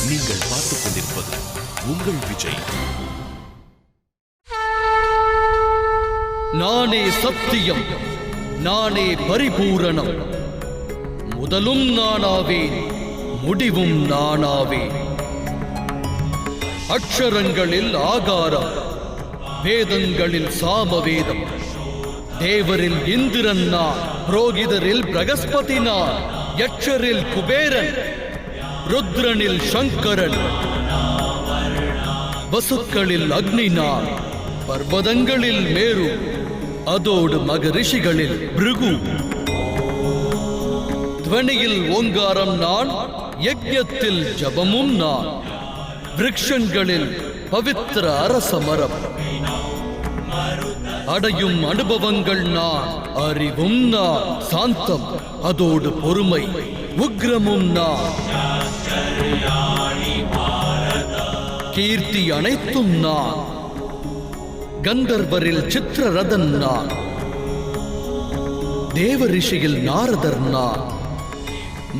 நீங்கள் பார்த்துக் கொண்டிருப்பது உங்கள் விஜய். நானே சத்தியம், நானே பரிபூரணம். முதலும் நானாவேன், முடிவும் நானாவேன். அக்ஷரங்களில் ஆகாரம், வேதங்களில் சாமவேதம். தேவரில் இந்திரன் நான், புரோகிதரில் பிரகஸ்பதி நான், யட்சரில் குபேரன், ருத்ரனில் சங்கரன், வசுக்களில் அக்னி நான், பர்வதங்களில் மேரு, அதோடு மகரிஷிகளில் பிருகு. துவனியில் ஓங்காரம் நான், யஜ்ஞத்தில் ஜபமும் நான், விருட்சங்களில் பவித்திர அரசமரம். அடையும் அனுபவங்கள் நான், அறிவும் நான், சாந்தம் அதோடு பொறுமை, உக்ரமும் நான். கீர்த்தி அனைத்தும் நான், கந்தர்வரில் சித்திரரதன் நான், தேவரிஷியில் நாரதர் நான்,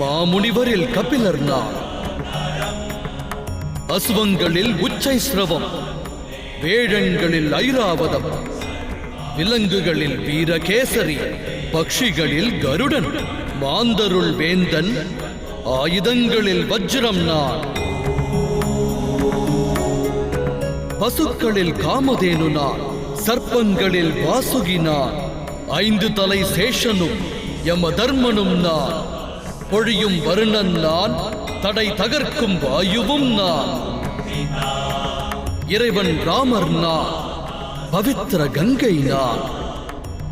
மாமுனிவரில் கபிலர் நான். அசுவங்களில் உச்சைஸ்ரவம், வேழங்களில் ஐராவதம், விலங்குகளில் வீரகேசரி, பக்ஷிகளில் கருடன், மாந்தருள் வேந்தன், ஆயுதங்களில் வஜ்ரம் நான். பசுக்களில் காமதேனு நான், சர்ப்பங்களில் வாசுகி நான், 5 தலை சேஷனும் யம தர்மனும் நான். பொழியும் வருணன் நான், தடை தகர்க்கும் வாயுவும் நான். இறைவன் ராமர் நான், பவித்திர கங்கை நான்.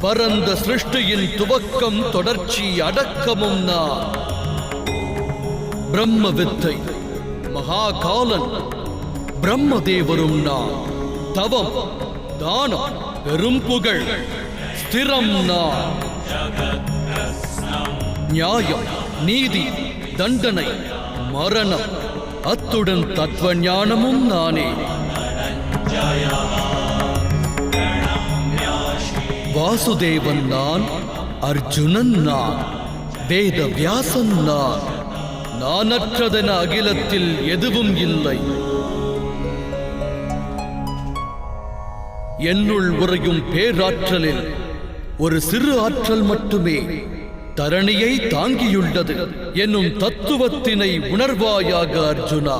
பரந்த சிருஷ்டியின் துவக்கம், தொடர்ச்சி, அடக்கமும் நான். பிரம்ம வித்தை, மகாகாலன், பிரம்மதேவரும் நான். தவம், தானம், பெரும் புகழ், ஸ்திரம் நான். நியாயம், நீதி, தண்டனை, மரணம், அத்துடன் தத்துவ ஞானமும் நானே. வாசுதேவன் நான், அர்ஜுனன் நான், வேத வியாசன் நான். நானற்றதென அகிலத்தில் எதுவும் இல்லை. என்னுள் உறையும் பேராற்றலில் ஒரு சிறு ஆற்றல் மட்டுமே தரணியை தாங்கியுள்ளது என்னும் தத்துவத்தினை உணர்வாயாக அர்ஜுனா.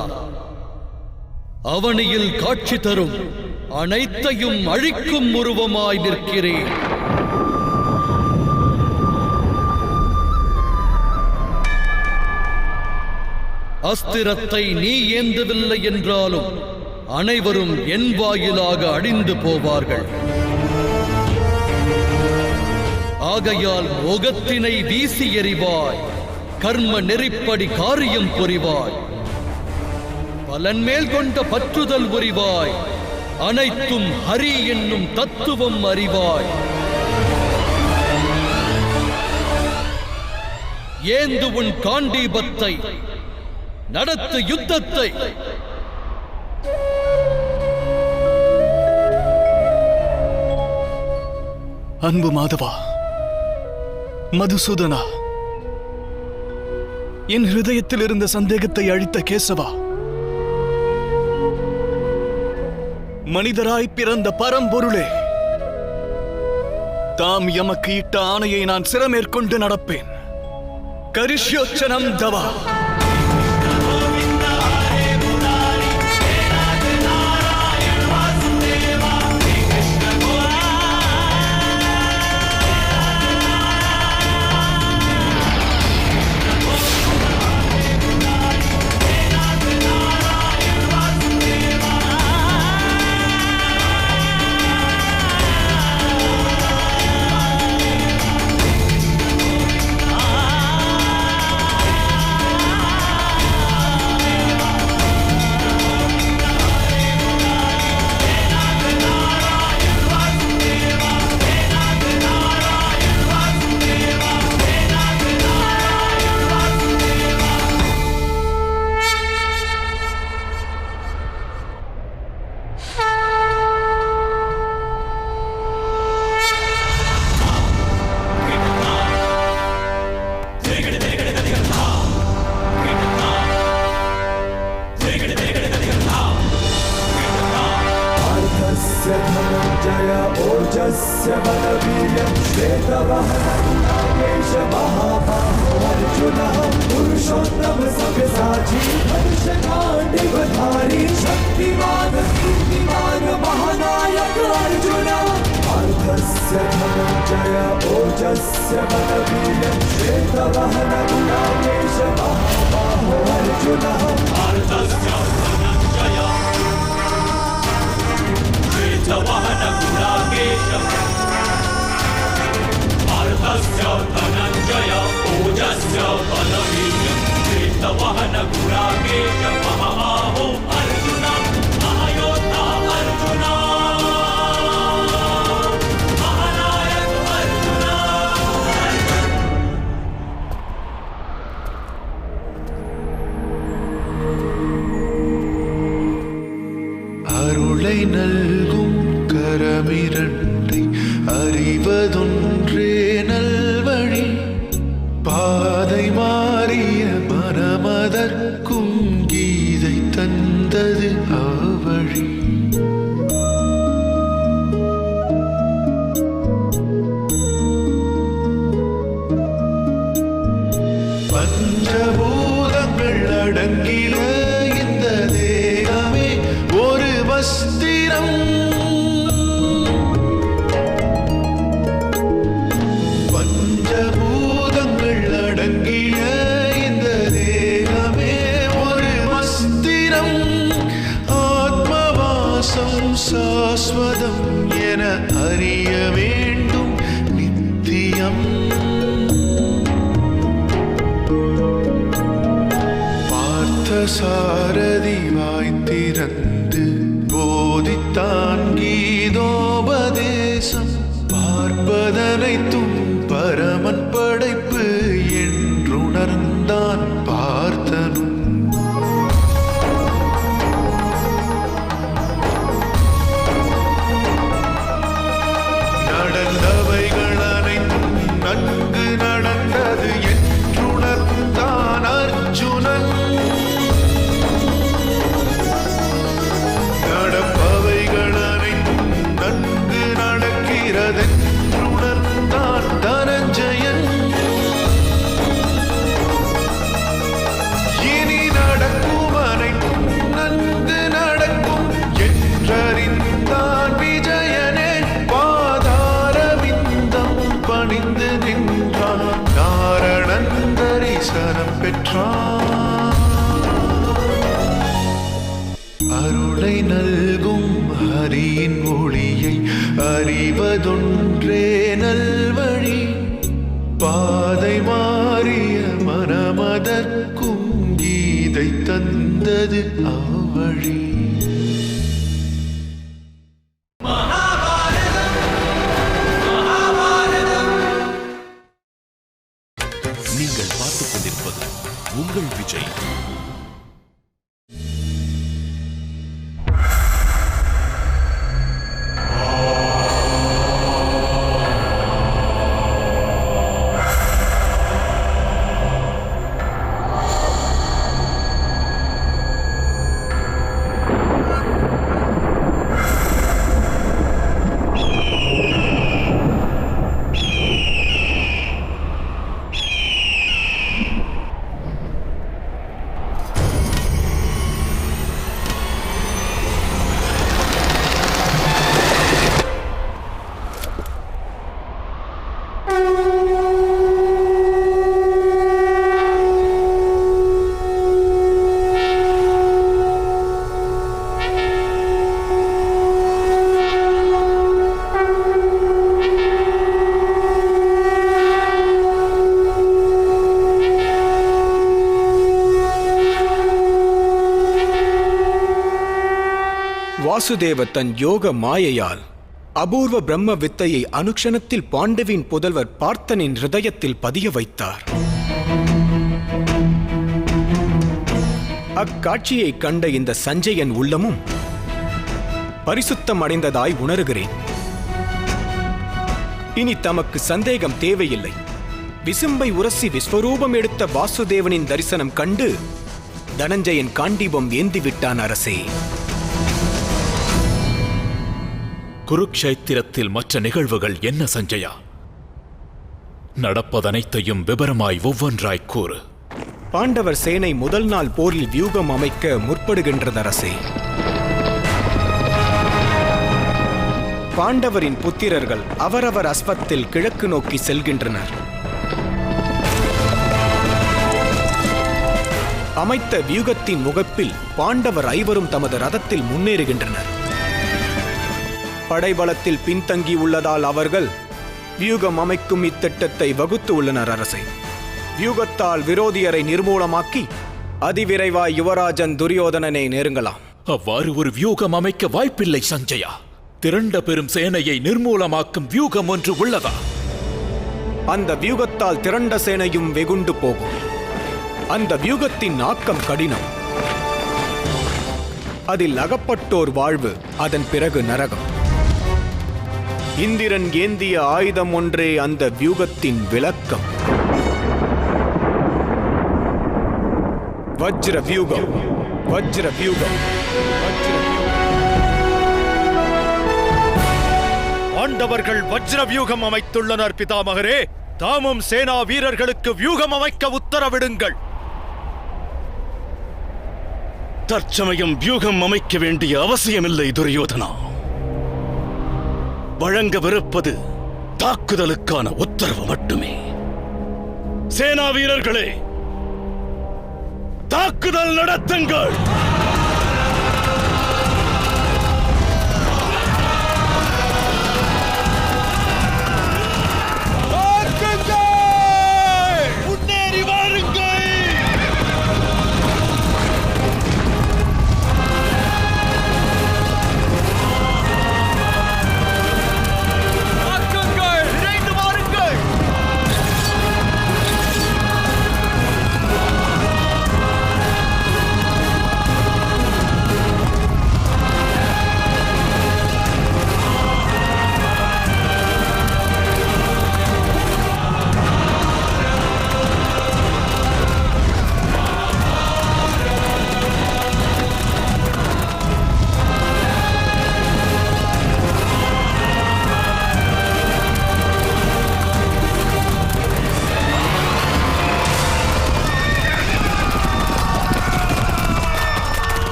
அவனியில் காட்சி தரும் அனைத்தையும் அழிக்கும் உருவமாய் நிற்கிறேன். அஸ்திரத்தை நீ ஏந்தவில்லை என்றாலும் அனைவரும் என் வாயிலாக அழிந்து போவார்கள். ஆகையால் மோகத்தினை வீசி எறிவாய், கர்ம நெறிப்படி காரியம் புரிவாய், பலன் மேல் கொண்ட பற்றுதல் புரிவாய், அனைத்தும் ஹரி என்னும் தத்துவம் அறிவாய். ஏந்து உன் காண்டீபத்தை, நடத்து யுத்தத்தை. அன்பு மாதவா, மதுசூதனா, என் ஹிருதயத்தில் இருந்த சந்தேகத்தை அழித்த கேசவா, மனிதராய் பிறந்த பரம்பொருளே, தாம் எமக்கு இட்ட ஆணையை நான் சிரமேற்கொண்டு நடப்பேன். கரிஷ்யோச்சனம் தவா. அருளை நல்கும் கரமிரண்டை அறிவதொன்றே நல்வழி பாதை மாறிய மனமதற்கும் கீதை தந்தது அவ்வழி பஞ்சபூதங்கள் அடங்கிட இந்த தேகமே ஒரு வஸ்திரம் பஞ்சபூதங்கள் அடங்கிய இந்த தேகமே ஒரு வஸ்திரம் ஆத்மவாசம் சாஸ்வதம் என அறிய வேண்டும் நித்தியம் சாரதி வாய்த்திறந்து போதித்தான் கீதோபதேசம் பார்ப்பதனைத்தும் பரமன் படைப்பு என்றுணர்ந்தான் பார்த்தனும் நடந்தவைகள் அனைத்தும் நன்கு நடந்தது என்றுணர்ந்தான் அர்ஜுனன் நடப்பவைகள் அனைத்தும் நன்கு நடக்கிறதென்றுணர்ந்தான் தனஞ்சயன் இனி நடக்கும் அனைத்தும் நன்கு நடக்கும் என்றறிந்தான் விஜயனே பாதாரவிந்தம் பணிந்து நின்றான் நாரணன் தரிசனம் பெற்றான் அருளை நல்கும் ஹரியின் ஒளியை அறிவதொன்றே நல்வழி பாதை மாறிய மனமதற்கும் கீதை தந்தது அவ்வழி நீங்கள் பார்த்துக் கொண்டிருப்பது உங்கள் விஜய். வாசுதேவர் தன் யோக மாயையால் அபூர்வ பிரம்ம வித்தையை அனுக்ஷணத்தில் பாண்டுவின் புதல்வர் பார்த்தனின் ஹிருதயத்தில் பதிய வைத்தார். அக்காட்சியை கண்ட இந்த சஞ்சயன் உள்ளமும் பரிசுத்தம் அடைந்ததாய் உணர்கிறேன். இனி தமக்கு சந்தேகம் தேவையில்லை. விசும்பை உரசி விஸ்வரூபம் எடுத்த வாசுதேவனின் தரிசனம் கண்டு தனஞ்சயன் காண்டீபம் ஏந்திவிட்டான் அரசே. குருக்ஷேத்திரத்தில் மற்ற நிகழ்வுகள் என்ன சஞ்சயா? நடப்பதனைத்தையும் விவரமாய் ஒவ்வொன்றாய் கூறு. பாண்டவர் சேனை முதல் நாள் போரில் வியூகம் அமைக்க முற்படுகின்றது அரசே. பாண்டவரின் புத்திரர்கள் அவரவர் அஸ்வத்தில் கிழக்கு நோக்கி செல்கின்றனர். அமைத்த வியூகத்தின் முகப்பில் பாண்டவர் ஐவரும் தமது ரதத்தில் முன்னேறுகின்றனர். படைபலத்தில் பின்தங்கி உள்ளதால் அவர்கள் வியூகம் அமைக்கும் இத்திட்டத்தை வகுத்து உள்ளனர் அரசே. வியூகத்தால் விரோதியரை நிர்மூலமாக்கி அதிவிரைவாய் யுவராஜன் துரியோதனனை நெருங்கலாம். அவ்வாறு ஒரு வியூகம் அமைக்க வாய்ப்பில்லை சஞ்சயா. திரண்ட பெரும் சேனையை நிர்மூலமாக்கும் வியூகம் ஒன்று உள்ளதா? அந்த வியூகத்தால் திரண்ட சேனையும் வெகுண்டு போகும். அந்த வியூகத்தின் ஆக்கம் கடினம். அதில் அகப்பட்டோர் வாழ்வு, அதன் பிறகு நரகம். இந்திரன் ஏந்திய ஆயுதம் ஒன்றே அந்த வியூகத்தின் விளக்கம். வஜ்ர வியூகம், வஜ்ர வியூகம், வஜ்ர வியூகம். பாண்டவர்கள் வஜ்ர வியூகம் அமைத்துள்ளனர் பிதாமகரே. தாமும் சேனா வீரர்களுக்கு வியூகம் அமைக்க உத்தரவிடுங்கள். தற்சமயம் வியூகம் அமைக்க வேண்டிய அவசியமில்லை துரியோதனா. வழங்கவிருப்பது தாக்குதலுக்கான உத்தரவு மட்டுமே. சேனா வீரர்களே, தாக்குதல் நடத்துங்கள். முன்னேறி வாருங்கள்.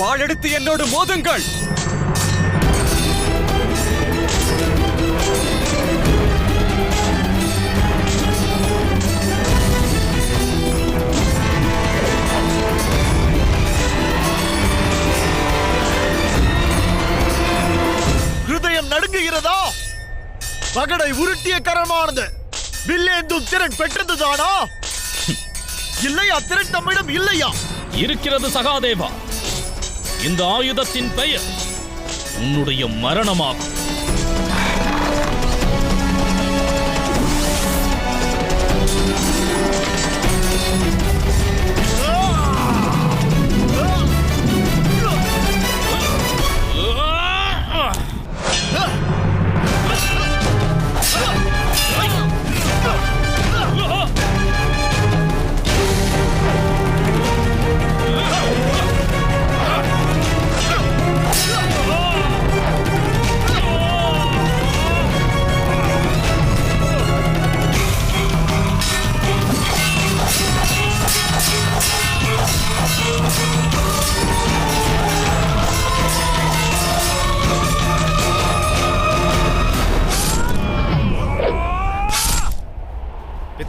வாளெடுத்து என்னோடு மோதுங்கள். ஹிருதயம் நடுங்குகிறதா? பகடை உருட்டிய கரமானது வில்லேந்தும் திறன் பெற்றதுதானா? இல்லையா? திறன் தம்மிடம் இல்லையா? இருக்கிறது சகாதேவா. இந்த ஆயுதத்தின் பெயர் உன்னுடைய மரணமாகும்.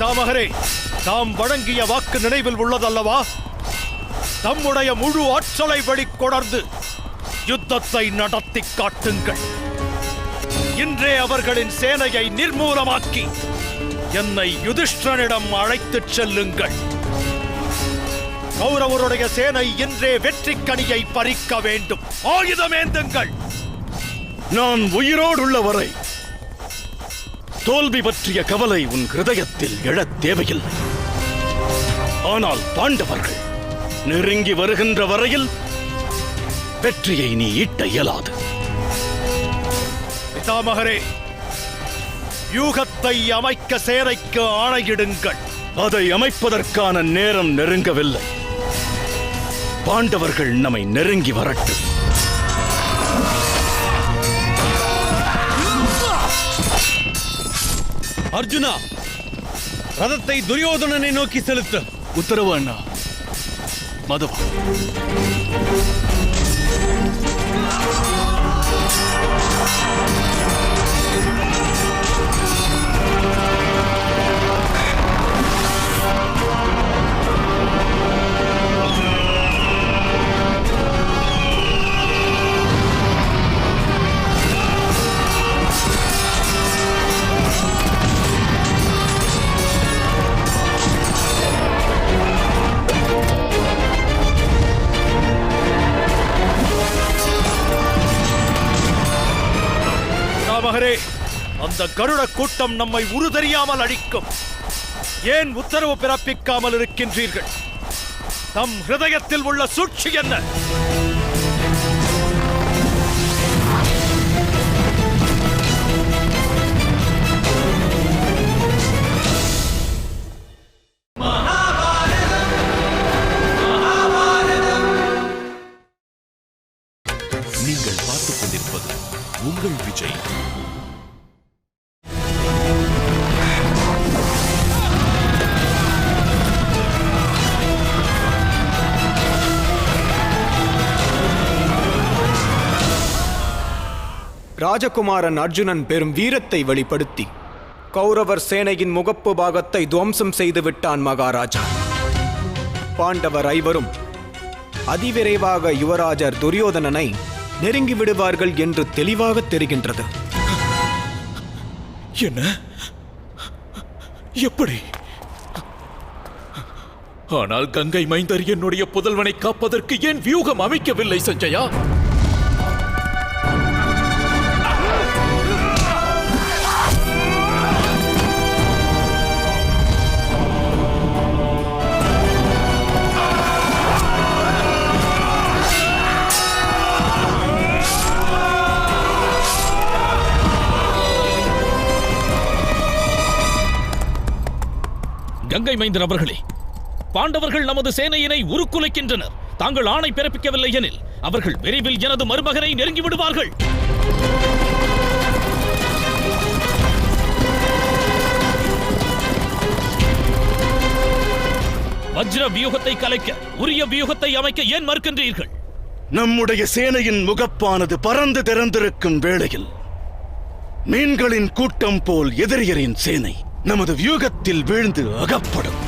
பிதாமகரே, தாம் வழங்கிய வாக்கு நினைவில் உள்ளதல்லவா? தம்முடைய முழு ஆற்றலை வெளிக்கொணர்ந்து யுத்தத்தை நடத்தி காட்டுங்கள். இன்றே அவர்களின் சேனையை நிர்மூலமாக்கி என்னை யுதிஷ்டனிடம் அழைத்துச் செல்லுங்கள். கௌரவருடைய சேனை இன்றே வெற்றி கனியை பறிக்க வேண்டும். ஆயுதமேந்துங்கள். நான் உயிரோடுள்ள வரை தோல்வி பற்றிய கவலை உன் ஹிருதயத்தில் எழத் தேவையில்லை. ஆனால் பாண்டவர்கள் நெருங்கி வருகின்ற வரையில் வெற்றியை நீ ஈட்ட இயலாது. பிதாமகரே, யூகத்தை அமைக்க சேனைக்கு ஆணையிடுங்கள். அதை அமைப்பதற்கான நேரம் நெருங்கவில்லை. பாண்டவர்கள் நம்மை நெருங்கி வரட்டும். அர்ஜுனா, ரதத்தை துரியோதனனை நோக்கி செலுத்து. உத்தரவு அண்ணா. மதவா, பிதாமகரே, அந்த கருட கூட்டம் நம்மை உருதெரியாமல் அழிக்கும். ஏன் உத்தரவு பிறப்பிக்காமல் இருக்கின்றீர்கள்? தம் ஹிருதயத்தில் உள்ள சூழ்ச்சி என்ன? நீங்கள் பார்த்துக் கொண்டிருப்பது உங்கள் விஜய். ராஜகுமாரன் அர்ஜுனன் பெரும் வீரத்தை வெளிப்படுத்தி கௌரவர் சேனையின் முகப்பு பாகத்தை துவம்சம் செய்து விட்டான் மகாராஜா. பாண்டவர் ஐவரும் அதிவிரைவாக யுவராஜர் துரியோதனனை நெருங்கி விடுவார்கள் என்று தெளிவாக தெரிகின்றது. என்ன? எப்படி? ஆனால் கங்கை மைந்தர் என்னுடைய புதல்வனை காப்பதற்கு ஏன் வியூகம் அமைக்கவில்லை சஞ்சயா? கங்கை மைந்தர் அவர்களே, பாண்டவர்கள் நமது சேனையினை உருக்குலைக்கின்றனர். தாங்கள் ஆணை பிறப்பிக்கவில்லை எனில் அவர்கள் விரைவில் எனது மருமகனை நெருங்கி விடுவார்கள். வஜ்ர வியூகத்தை கலைக்க உரிய வியூகத்தை அமைக்க ஏன் மறுக்கின்றீர்கள்? நம்முடைய சேனையின் முகப்பானது பறந்து திறந்திருக்கும் வேளையில் மீன்களின் கூட்டம் போல் எதிரியரின் சேனை நமது வியூகத்தில் வீழ்ந்து அகப்படும்.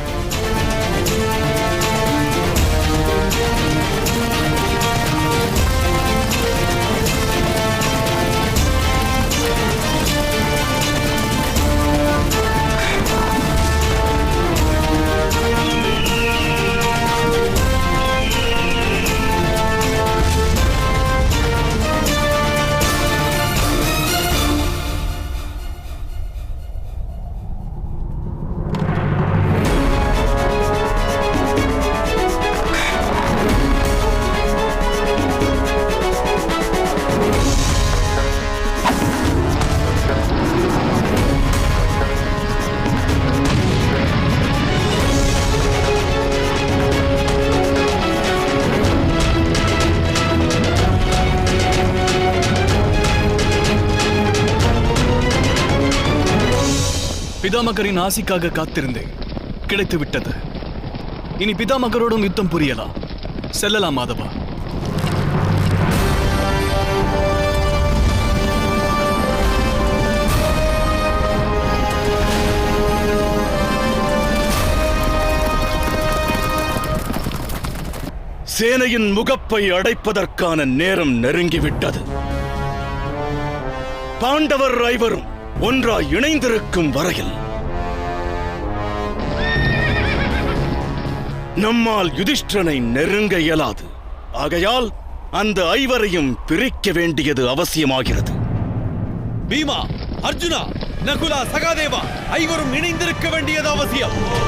பிதாமகரின் ஆசிக்காக காத்திருந்தேன். கிடைத்து விட்டது. இனி பிதாமகரோடும் யுத்தம் புரியலாம். செல்லலாம் மாதவா. சேனையின் முகப்பை அடைப்பதற்கான நேரம் நெருங்கிவிட்டது. பாண்டவர் ஐவரும் ஒன்றாய் இணைந்திருக்கும் வரையில் நம்மால் யுதிஷ்டனை நெருங்க இயலாது. ஆகையால் அந்த ஐவரையும் பிரிக்க வேண்டியது அவசியமாகிறது. பீமா, அர்ஜுனா, நகுலா, சகாதேவா ஐவரும் இணைந்திருக்க வேண்டியது அவசியம்.